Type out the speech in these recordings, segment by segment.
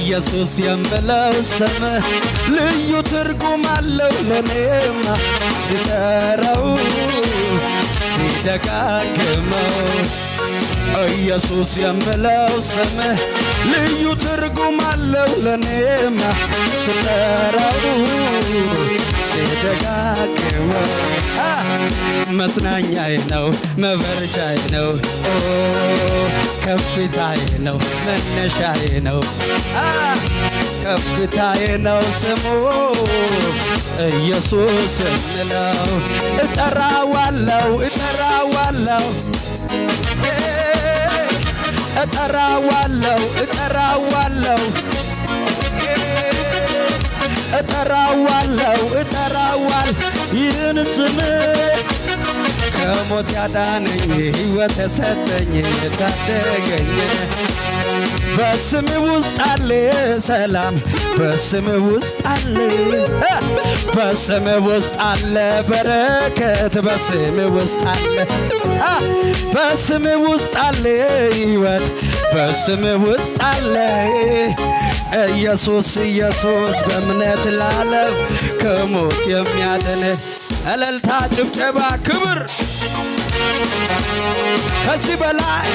ኢየሱስ የምለው ስም ልዩ ትርጉም አለው ለኔማ ስጠራው ሲደጋግመው ኢየሱስ የምለው ስም ልዩ ትርጉም አለው ለኔማ ስጠራው ሲደጋግመው መጽናኛዬ ነው መበርቻዬ ነው ከፍታዬ ነው መነሻዬ ነው ከፍታዬ ነው ስሙ ኢየሱስ ነው እጠራዋለሁ እጠራዋለሁ እጠራዋለሁ እጠራዋለሁ እጠራዋለሁ እጠራዋል ይህን ስም ከሞት ያዳነኝ ሕይወት የሰጠኝ የታደገኝ በስም ውስጥ አለ ሰላም በስም ውስጥ አለ በስም ውስጥ አለ በረከት በስም ውስጥ አለ በስም ውስጥ አለ ሕይወት በስም ውስጥ አለ ኢየሱስ ኢየሱስ በእምነት ላለው ከሞት የሚያድን እልልታ ጭብጨባ ክብር ከዚህ በላይ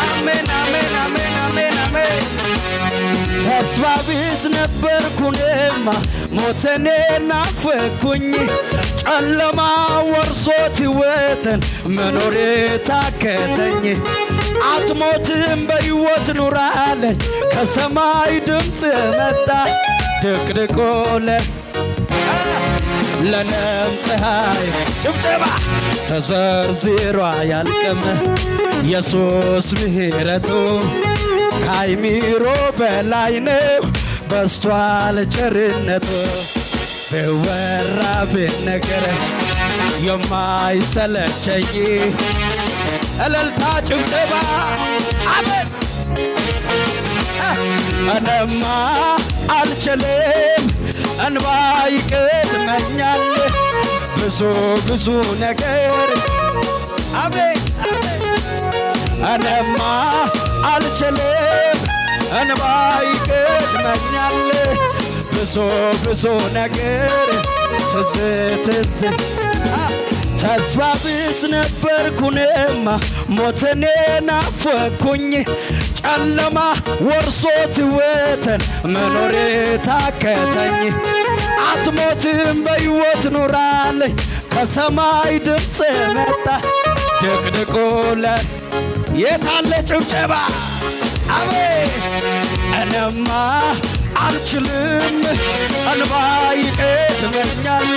አሜን አሜን አሜን አሜን አሜን ተስፋ ቢስ ነበርኩኔማ ሞቴን ናፈኩኝ ጨለማ ወርሶት ሕይወትን መኖሬ ታከተኝ አትሞትም በሕይወት ኑራለኝ ከሰማይ ድምፅ መጣ ድቅድቆ ለነም ፀሐይ ጭብጨባ ተዘርዝሮ አያልቅም ኢየሱስ ምሕረቱ ከአይምሮ በላይ ነው በስቷል ቸርነቱ ብወራ ብነገር የማይሰለቸኝ እልልታ ጭብጨባ አሜን እኔማ አልችልም እንባ ይቀድመኛል ብዙ ነገር አሜን እኔማ አልችልም እንባ ይቀድመኛል ብዙ ነገር ትዝ ተስፋ ቢስ ነበርኩኔማ ሞቴን ናፈኩኝ ጨለማ ወርሶት ሕይወትን መኖሬ ታከተኝ አትሞትም በሕይወት ኑራለኝ ከሰማይ ድምፅ መጣ ድቅድቁ የታለ ጭብጨባ አሜን እኔማ አልችልም እንባ ይቀድመኛል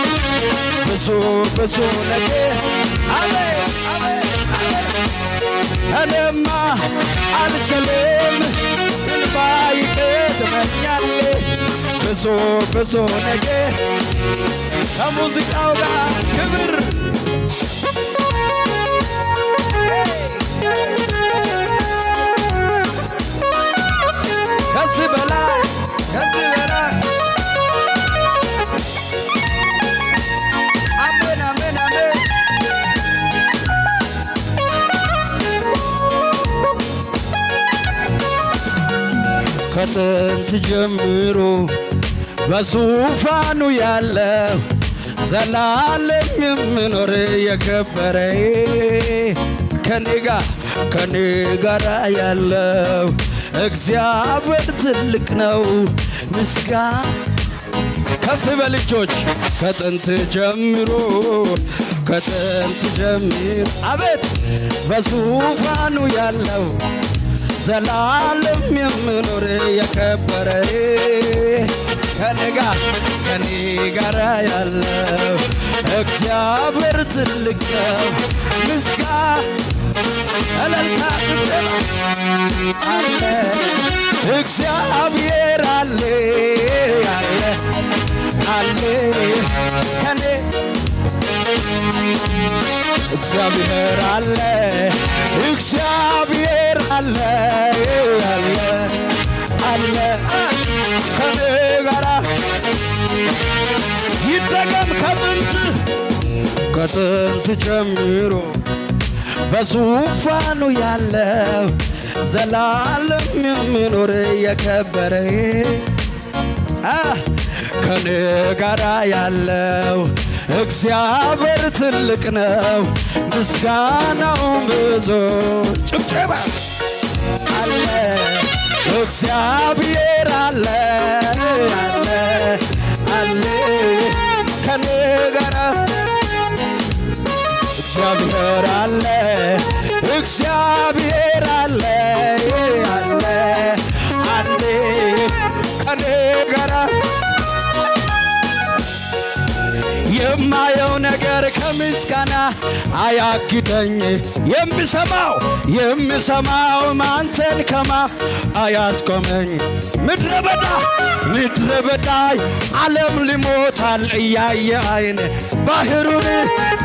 ብዙ ነገር አሜን አሜን እኔማ አልችልም እንባ ይቀድመኛል ብዙ ነገር ከሙዚቃው ጋር ክብር ከዚህ በላይ አሜን አሜን አሜን ከጥንት ጀምሮ በዙፋኑ ያለው ዘላለም የምኖር የከበረ ከኔ ጋር ያለው እግዚአብሔር ትልቅ ነው ምስጋና ከፍ በልጆች ከጥንት ጀምሮ አቤት በዙፋኑ ያለው ዘላለም የምኖር የከበረ ከኔ ጋር ያለው እግዚአብሔር ትልቅ ነው ምስጋና እልልታ አለ እግዚአብሔር አለ ከኔ እግዚአብሔር አለ ከኔ ጋራ ይደገም ከጥንት ጀምሮ በዙፋኑ ያለው ዘላለም የሚኖር የከበረ ከኔ ጋራ ያለው እግዚአብሔር ትልቅ ነው ምስጋናው ብዙ ጭብጨባ አለ እግዚአብሔር አለ አለ አለ ከኔ ጋራ እግዚአብሔር አለ እግዚአብሔር አለ አለ አለ ከኔ ጋራ የማየው ነገር ከምስጋና አያግደኝ የምሰማው አንተን ከማ አያስቆመኝ ምድረ በዳ ዓለም ሊሞታል እያየ አይን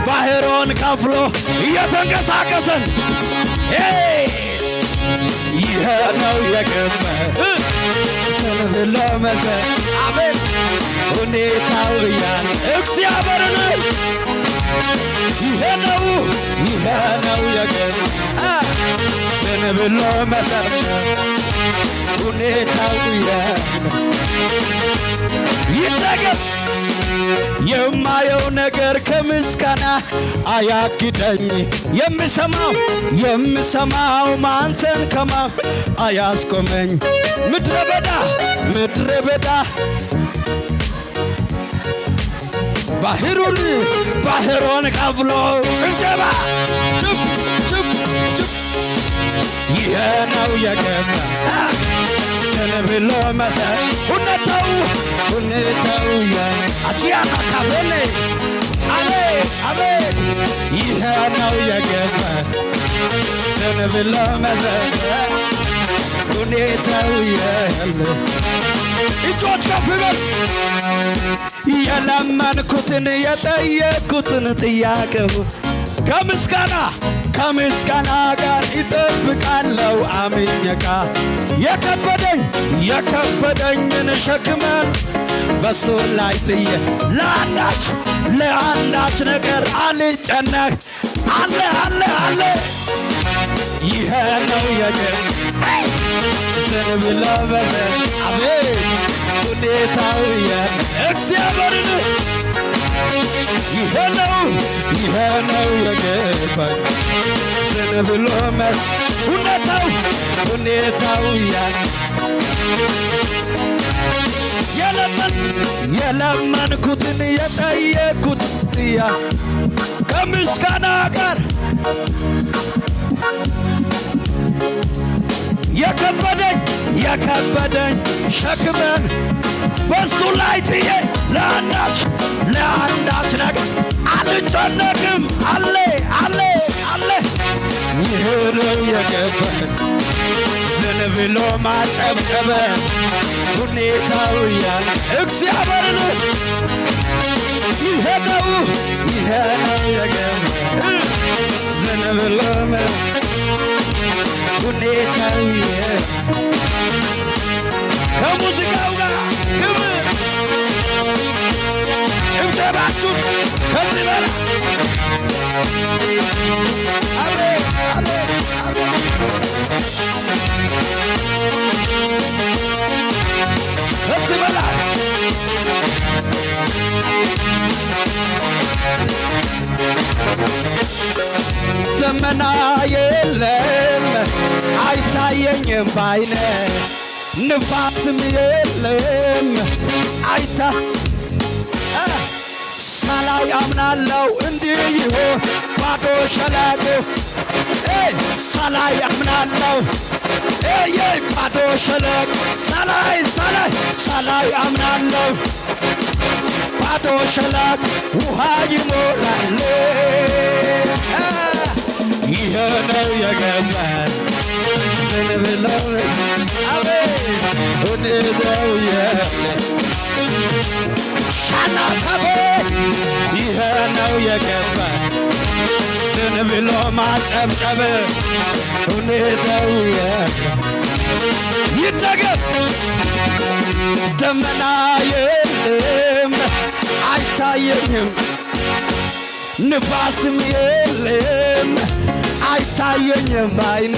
ባህሩን ከፍሎ እየተንቀሳቀሰን ይሄ ነው የገባ ሰንብሎ መሰል አሜን ሁኔታው ያን እግዚአብሔር ነው ይሄ ነው የገባ ሰንብሎ መሰል ሁኔታው ያን ይተገብ የማየው ነገር ከምስጋና አያግደኝ የምሰማው አንተን ከማ አያስቆመኝ ምድረ በዳ ባህሩን ከፍሎ ጭብጨባ ጭብ ይሄ ነው የገባ ሰንብሎ መሰል ሁኔታው አቺያና ካበለ አቤት ይሄ ነው የገባ ሰንብሎ መሰል ሁኔታው ያለ እጆች ከፍ በል የለመንኩትን የጠየቅኩትን ጥያቄው ከምስጋና ጋር ይጠብቃለው አምኜካ የከበደኝን ሸክመን በሱ ላይ ጥዬ ለአንዳች ነገር አልጨነቅ አለ ይሄ ነው የገባ ሰንብሎ መሰል አቤት ሁኔታው እግዚአብሔርን ይሄ ነው የገባኝ ሰንብሎ መሰል ሁኔታው የለመንኩትን የጠየቅኩት ከምስጋና ጋር የከበደኝ ሸክመን በሱ ላይ ጥዬ ለአንዳች ነገር አልጨነቅም አለ ይሄ ነው የገባኝ ዘንብሎ ማጨብጨበ ሁኔታው ያን እግዚአብሔርን ይሄ ነው የገባኝ ዘንብሎ ሁኔታው ከሙዚቃው ጋር ክብር ጭብጨባችሁ ከዚህ በላ አቤት ከዚህ በላ ደመና የለም አይታየኝም ባይነ ንፋስም የለም ሳላይ አምናለው እንዲህ ይሆን ባዶ ሸለቆ ሳላይ አምናለው ባዶ ሸለቆ ሳላይ አምናለው ባዶ ሸለቆ ውሃ ይሞላል ይሄ ነው የገባኝ ዘንብሎ አቤት ሁኔታው ሻናታቤ ይሄ ነው የገባኝ ዘንብሎ ማጨብጨብ ሁኔታው ይደገም ደመና የለም አይታየኝም ንፋስም የለም አይታየኝም ባይኔ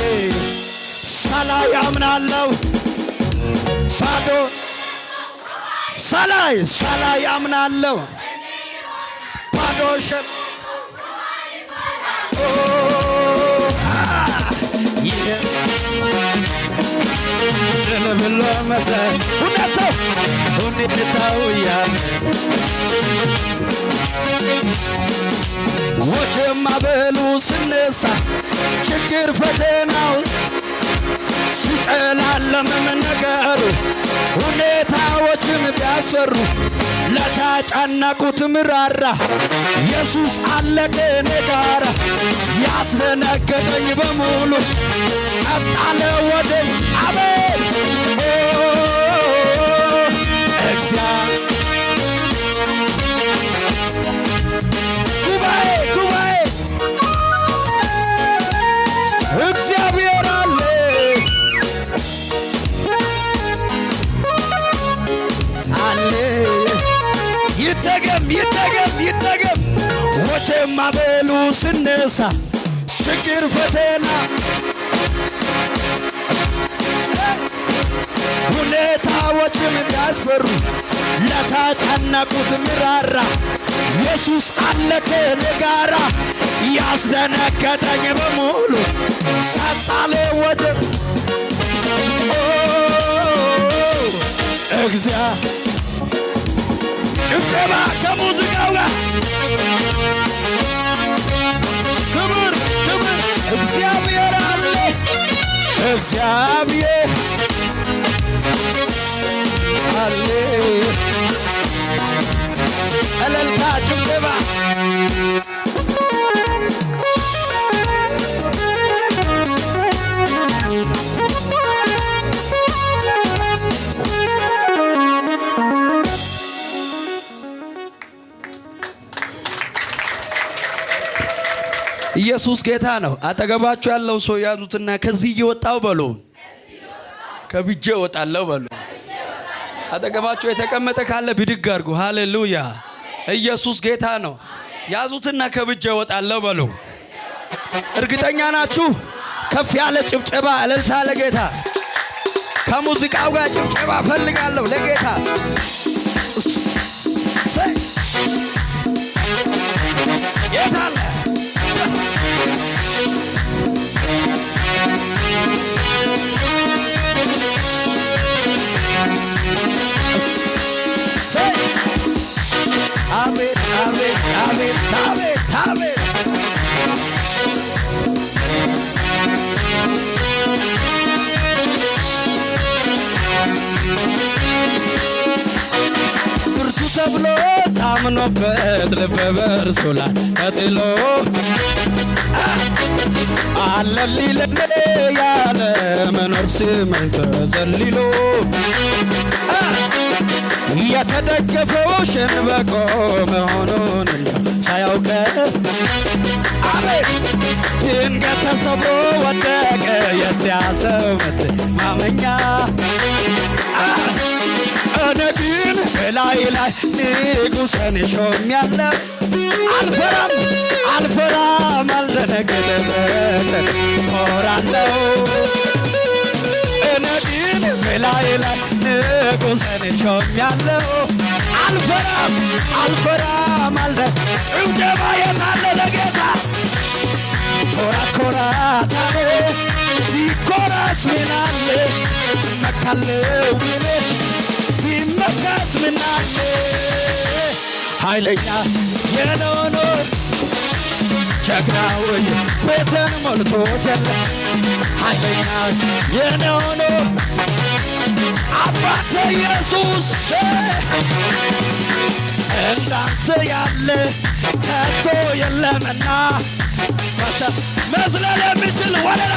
ሳላይ አምናለሁ ባዶ ሳላይ አምናለሁ ባዶ ሸጥ ዝንብሎ መዘ ሁኔታው ያለ ወጀማ በሉ ስነሳ ችግር ፈተናው ሲጨላለምም ነገሩ ሁኔታዎችም ቢያስፈሩ ለተጨነቁት ምራራ ኢየሱስ አለ ከኔ ጋር ያስደነገጠኝ በሙሉ ጸጥ አለ ወደኝ አሜን ጉባኤ እግዚአብሔር አለ ይደገም ወጀማ በሉ ስነሳ ችግር ፈተና ሁኔታዎችም ቢያስፈሩ ለተጨነቁት ምራራ ኢየሱስ አለ ከኔ ጋራ ያስደነገጠኝ በሙሉ ጸጥ አለ ወደኝ ጭብጨባ ከሙዚቃው ጋር ክብር እግዚአብሔር አለ እግዚአብሔር አለ እልልታ ጭብጨባ ኢየሱስ ጌታ ነው። አጠገባችሁ ያለው ሰው ያዙትና ከዚህ እየወጣው በሉ ከብጄ እወጣለሁ በሉ። አጠገባችሁ የተቀመጠ ካለ ብድግ አድርጉ። ሃሌሉያ ኢየሱስ ጌታ ነው። ያዙትና ከብጄ እወጣለሁ በሉ። እርግጠኛ ናችሁ? ከፍ ያለ ጭብጨባ እልልታ ለጌታ ከሙዚቃው ጋር ጭብጨባ ፈልጋለሁ ለጌታ የታለ አሜን አሜን አሜን አሜን አሜን ብርቱ ተብሎ ታምኖበት ልበ በእርሱ ላይ ተጥሎ አለልኝ ለኔ ያለ መኖር ስመኝ ተዘልሎ የተደገፈው ሸንበቆ መሆኑን ሳያውቀ አሜን ድንገት ተሰብሮ ወደቀ የዚያ ሰው መተማመኛ እኔ ግን በላይ ንጉሴን ሾሜያለሁ አልፈራም አልደነግጥም እኮራለሁ እኔ ግን በላይ ንጉሴን ሾሜያለሁ አልፈራም ጭብጨባ የታለ ለጌታ ኮራት አለ ቢኮራስ ምን አለ እመካለሁ ቢመካስ ምን አለ ኃይለኛ የኖኖ ጀግናውኝ ቤትን ሞልቶት የለ ኃይለኛ የኖኖ አባቴ ኢየሱስ እንዳንተ ያለ ከቶ የለምና መዝለል የምችል ወለላ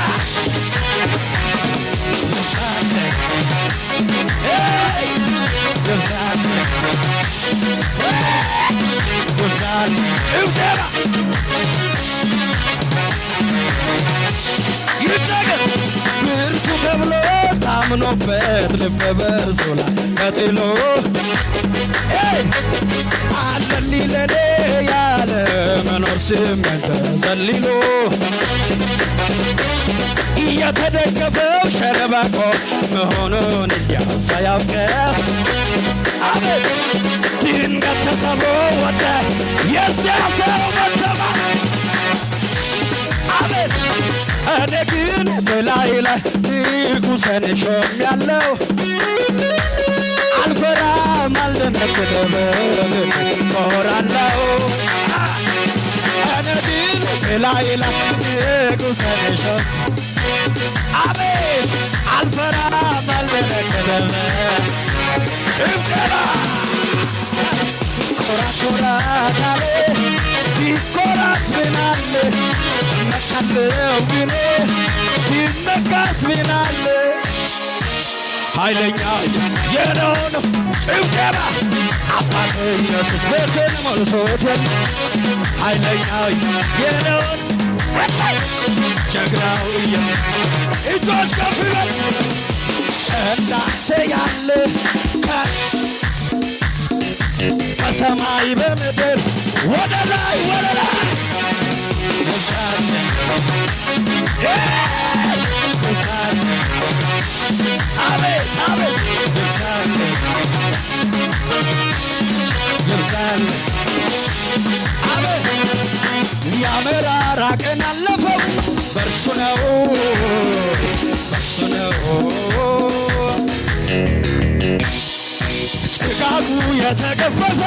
ጭብጨባ ይደገም ብርቱ ተብሎ ታምኖበት ልበ በእርሱ ላይ ተጥሎ አለልኝ ለኔ ያለ መኖር ስመኝ ተዘልሎ የተደገፈው ሸለቆ መሆኑን ሳያውቀው አቤት ድንገት ተሰብሮ ወደ የዚያ ሰው መተማ አቤት እኔ ግን በላይ ላይ ንጉሴን ሾሜያለሁ አልፈራም አልደነግጥም እኮራለሁ እኔ ግን በላይ ላይ ንጉሴን ሾሜያለሁ አቤት አልፈራም አልደነግጥም ጭብጨባ ኮራ ኮራ ካለ ቢኮራስ ምናለ መካለው ግን ቢመካስ ምናለ ኃይለኛ የነውን ጭብጨባ አባት ኢየሱስ ቤትን ሞልቶታል ኃይለኛ የነውን ጀግናው እጆች ከፍ በል እንዳንተ ያለ ከሰማይ በምድር ወደ ላይ አቤት አቤት ያመራራ ቀን አለፈው በርሱ ነው ጭጋጉ የተገፈፈ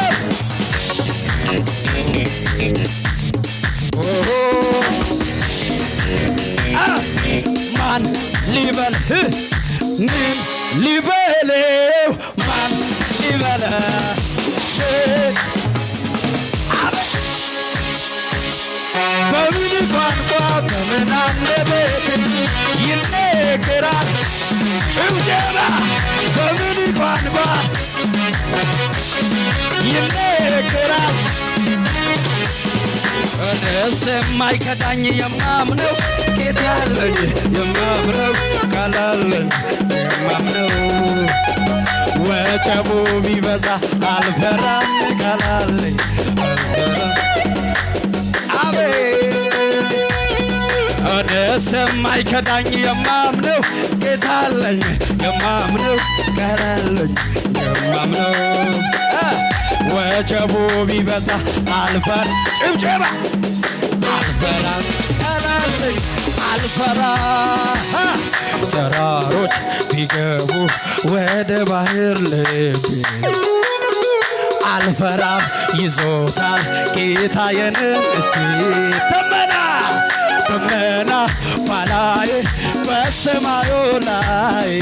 ማን ሊበልህ ምን ሊበለው ማን ሊበለ በምን ቋንቋ በምን አንደበት ይነገራል ጭብጨባ በምን ቋንቋ ይነገራል እኔስ የማይከዳኝ የማምነው ጌታ አለኝ የማምነው ቃል አለኝ የማምነው ወጀቡ ቢበዛ አልፈራም ቃል አለኝ እኔስ የማይከዳኝ የማምነው ጌታ አለኝ የማምነው ቃል አለኝ የማምነው ወጀቡ ቢበዛ አልፈራ ጭብጨባ አልፈራም ቃል አለኝ አልፈራ ተራሮች ቢገቡ ወደ ባህር ልቤ አልፈራም ይዞታል ጌታዬን እጅ ደመና ባላዬ በሰማዩ ላይ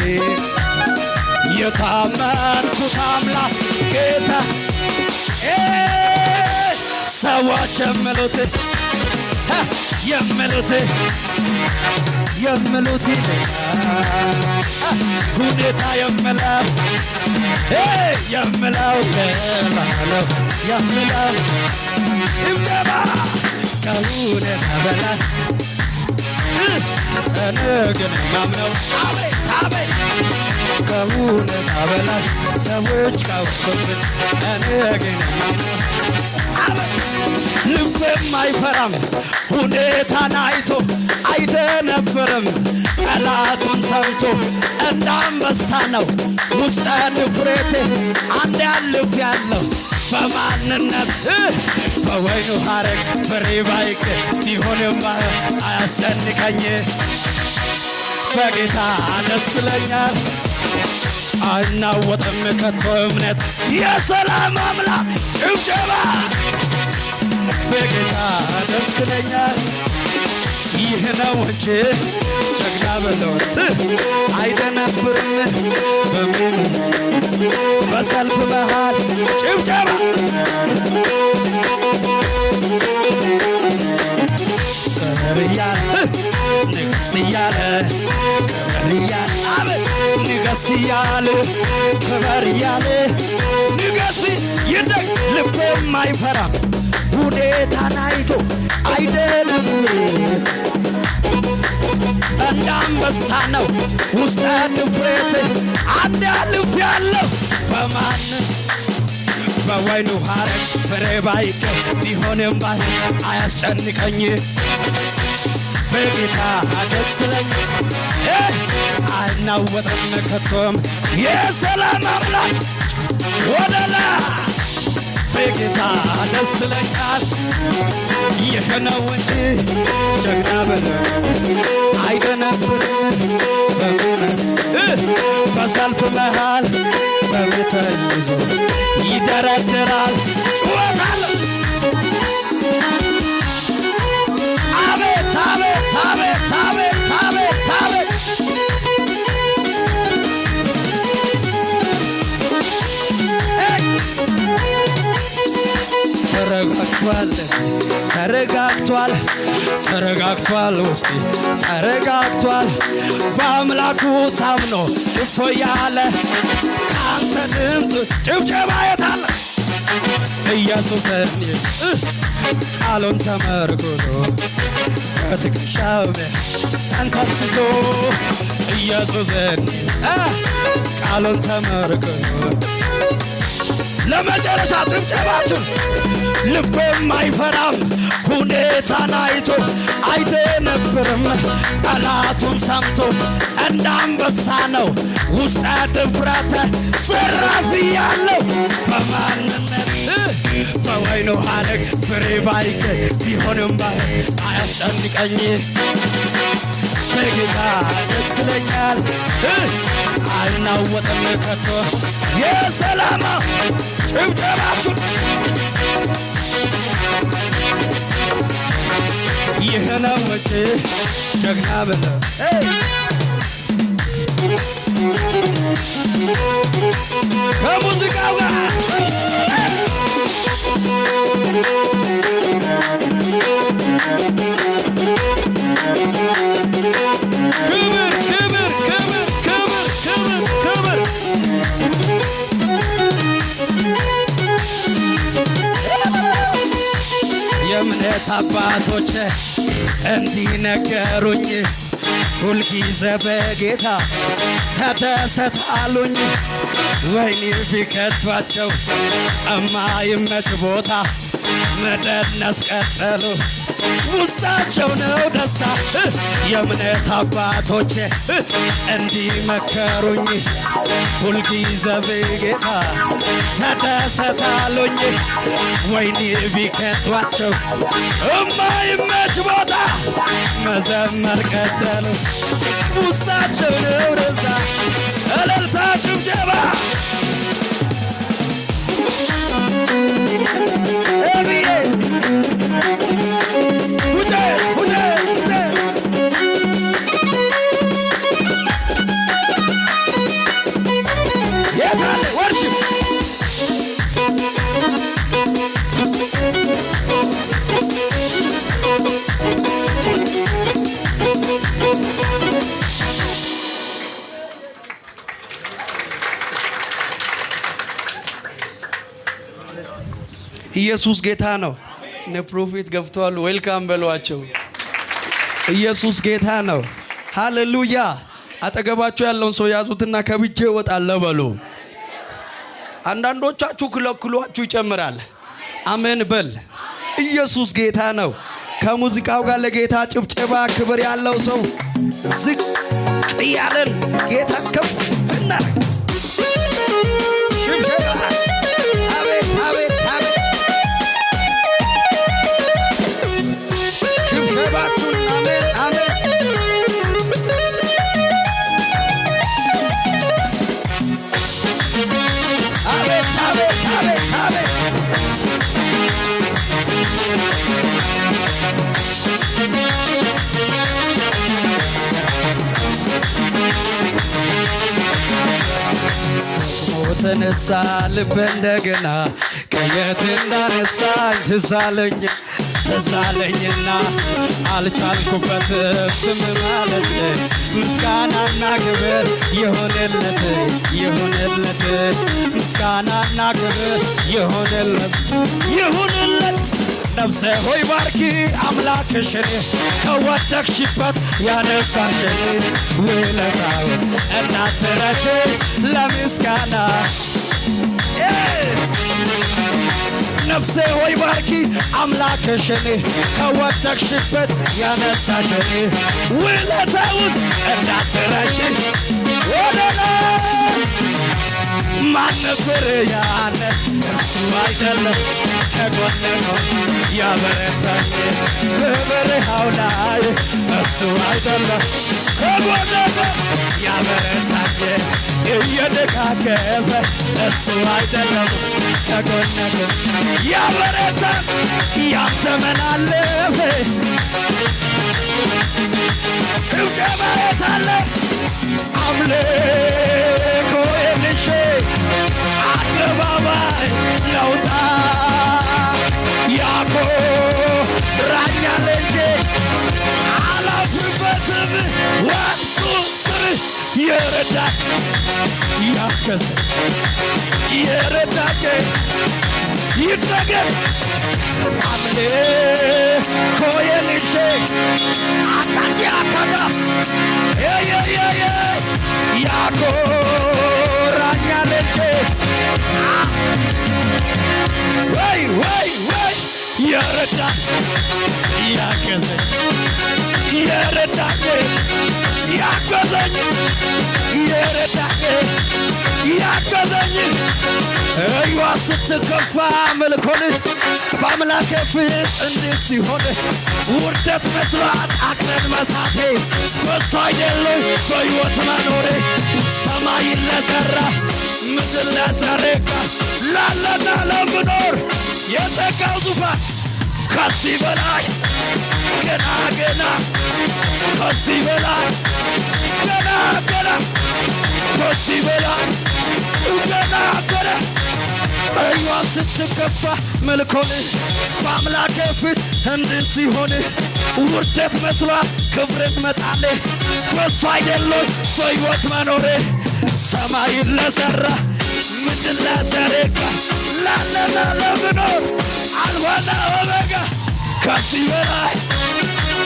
የታመንኩት አምላክ ጌታ ሰዎች የሚሉት ሁኔታ የምለው ይምገባ ከሁኔታ በላይ እኔ ግን ማምነው አቤት ከሁኔታ በላይ ሰዎች ካወቁት እኔ ግን ማምነው ልቤም አይፈራም ሁኔታን አይቶ አይደነብርም ጠላቱን ሰምቶ እንዳንበሳ ነው ውስጠ ድፍረቴ አንድ ያልፍ ያለው በማንነት በወይኑ ሐረግ ፍሬ ባይቅ ቢሆንም አያስጨንቀኝ በጌታ ደስ ይለኛል አይናወጥም ከቶ እምነት የሰላም አምላክ ጭብጨባ በጌታ ደስ ይለኛል ይህ ነው እንጂ ጀግና በለውት አይደነብርም በምን በሰልፍ መሃል ጭብጨባ ክብር እያለ ንገስ እያለ ክብር እያለ አቤት ንገስ እያለ ክብር እያለ ንገስ ይደግ ልቤም አይፈራም ሁኔታን አይቶ አይደለም እንዳንበሳ ነው ውስጠ ድፍረቴ አንድ ያልፍ ያለው በማን በወይኑ ሐረግ ፍሬ ባይገኝ ቢሆንም አያስጨንቀኝ በጌታ ደስ ይለኛል አይናወጥም ከቶም የሰላም አምላክ ወደላ በጌታ ደስ ይለኛል ይህ ነው እንጂ ጀግና በለው አይደነብርም በሰልፍ መሃል በቤተ ይዞ ይደረድራል ጩኸታለሁ አቤት አቤት አቤት አቤት አቤት አቤት ተረጋግቷል ተረጋግቷል ተረጋግቷል ውስጤ ተረጋግቷል በአምላኩ ታምኖ እፎ ያለ ካንተ ድምፅ ጭብጨባ የታለ ኢየሱስን ቃሉን ተመርኩዞ በትከሻው ተንተርስሶ ኢየሱስን ቃሉን ተመርኩዞ ለመጨረሻ ጭብጨባችሁ ልቤም አይፈራም ሁኔታን አይቶ አይደነብርም ጠላቱን ሰምቶ እንደ አንበሳ ነው ውስጠ ድፍረተ ዘራፍ ያለው በማንነት በወይኑ ሐረግ ፍሬ ባይክ ቢሆንም አያስጨንቀኝ በጌታ ደስ ይለኛል አይናወጥም ከቶ የሰላም ጭብጨባችሁ ይህ ነው እንጂ ጀግና በለው ከሙዚቃው ጋር ክብር ክብር ክብር ክብር ክብር ክብር የእምነት አባቶች እንዲህ ነገሩኝ ሁልጊዜ በጌታ ተደሰት አሉኝ ወይኔ ቢከቷቸው እማይመች ቦታ መደነስ ቀጠሉ ውስጣቸው ነው ደስታ የእምነት አባቶች እንዲህ መከሩኝ ሁልጊዜ በጌታ ተደሰት አሉኝ ወይኔ ቢከቷቸው እማይመች ቦታ መዘመር ቀጠሉ ውስጣቸው ነው ደስታ እልልታ ጭብጨባ ኢየሱስ ጌታ ነው። እነ ፕሮፌት ገብተዋል። ዌልካም በሏቸው። ኢየሱስ ጌታ ነው። ሃሌሉያ። አጠገባችሁ ያለውን ሰው ያዙትና ከብጄ እወጣለሁ በሉ። አንዳንዶቻችሁ ክለክሏችሁ ይጨምራል። አሜን በል። ኢየሱስ ጌታ ነው። ከሙዚቃው ጋር ለጌታ ጭብጨባ ክብር ያለው ሰው ዝቅ ያለን ጌታ ከፍ እናርግ። አቤት አቤት አቤት ሽብሸባችሁ አሜን አሜን አቤት አቤት አቤት አቤት ተነሳ ልብ እንደገና ከየት እንዳነሳኝ ትዛለኝና አልቻልኩበትም ዝም ማለት ምስጋናና ክብር ይሁንለት ምስጋናና ክብር ይሁንለት ነፍሴ ሆይ ባርኪ አምላክሽን ከወደቅሽበት ያነሳሽን ውለታውን እናትረሽ ለምስጋና ነፍሴ ሆይ ባርኪ አምላክሽን ከወደቅሽበት ያነሳሽን ውለታውን እንዳትረሺ ወደላ ማን ነበር ያለ እሱ አይደለም ከጎኔ ነው ያበረታኝ በበረሃው ላይ እሱ አይደለም ከጎኔ ነው ያበረታኝ እየደጋገፈ እሱ አይደለም ከጎኔ ነው ያበረታኝ ያ ዘመን አለፈ እውቀበታለ አምልኮ የልሼ አደባባይ ለውጣ ያኮራኛል እንጂ አላፍርበትም ወጡ ስር የረዳኝ ያገዘኝ የረዳኝ ይደገም አምልኮ የልሼ አካዳ ያኮራኛል እንጂ ወይ የረዳኝ ያገዘኝ የረዳኝ ያገዘኝ የረዳኝ ያገዘኝ እዩዋ ስትከፋ መልኮን በአምላክ ፊት እንዴት ሲሆን ውርደት መስራት አቅለን መሳቴ በሱ አይደለም በሕይወት መኖሬ ሰማይን ለሠራ ምድር ለዘረጋ ላለና ለምኖር የጸጋው ዙፋን ከዚህ በላይ ገና ከዚህ በላይ ገና ከዚህ በላይ ገና እዩዋ ስትከፋ መልኮን በአምላክ ፊት እንዲህ ሲሆን ውርደት መስሏት ክብርን መጣሌ በሱ አይደለም በሕይወት መኖሬ ሰማይን ለሠራ ምድር ለዘረጋ ላለና ለምኖር አልፋና ኦሜጋ ከዚህ በላይ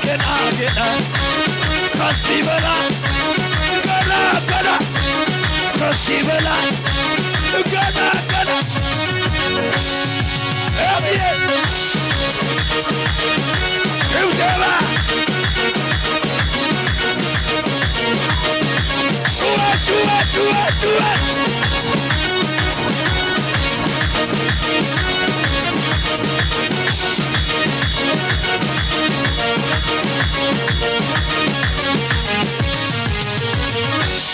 ገና ከዚህ በላይ ገና ከዚህ በላይ ገና ጭብጨባ ጩኸት